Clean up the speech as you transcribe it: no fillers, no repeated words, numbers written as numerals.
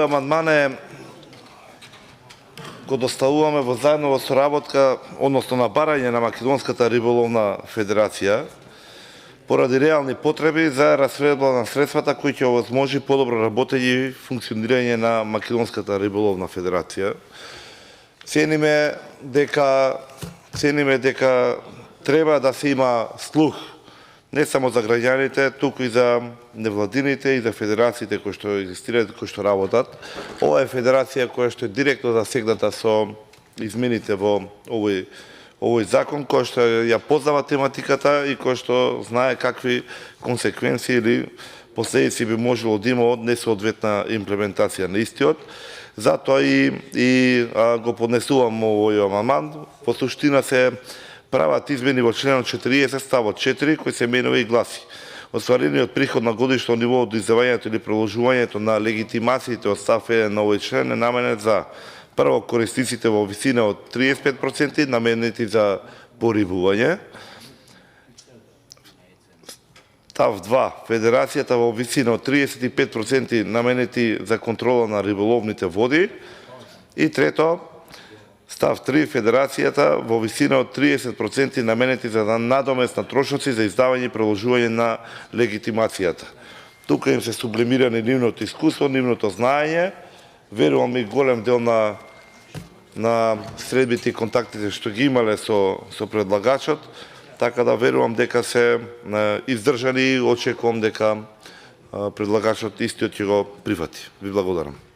Овој амандман го доставуваме во заеднова соработка, односно на барање на Македонската риболовна федерација, поради реални потреби за распределба на средствата кои ќе овозможи подобро работење и функционирање на Македонската риболовна федерација. Цениме дека треба да се има слух не само за граѓаните, туку и за невладините и за федерациите кои што екзистираат, кои што работат. Ова е федерација која што е директно засегната со измените во овој закон, кој што ја познава тематиката и кој што знае какви консеквенции или последици би можело да има од несоодветна имплементација на истиот. Затоа и го поднесувам овој амандман. По суштина се прават измени во членот 40 ставот 4 кој се менува и гласи: остварениот приход на годишно ниво од издавањето или приложувањето на легитимациите од став 1 на овој член е наменет за: прво, корисниците во висина од 35% наменети за порибување; став 2, федерацијата во висина од 35% наменети за контрола на риболовните води; и трето, став 3, федерацијата во висина од 30% наменети за надомест на трошоци за издавање и приложување на легитимацијата. Тука им се сублимирани нивното искуство, нивното знаење. Верувам и голем дел на средбите и контактите што ги имале со предлагачот, така да верувам дека се издржани и очекувам дека предлагачот истиот ќе го прифати. Ви благодарам.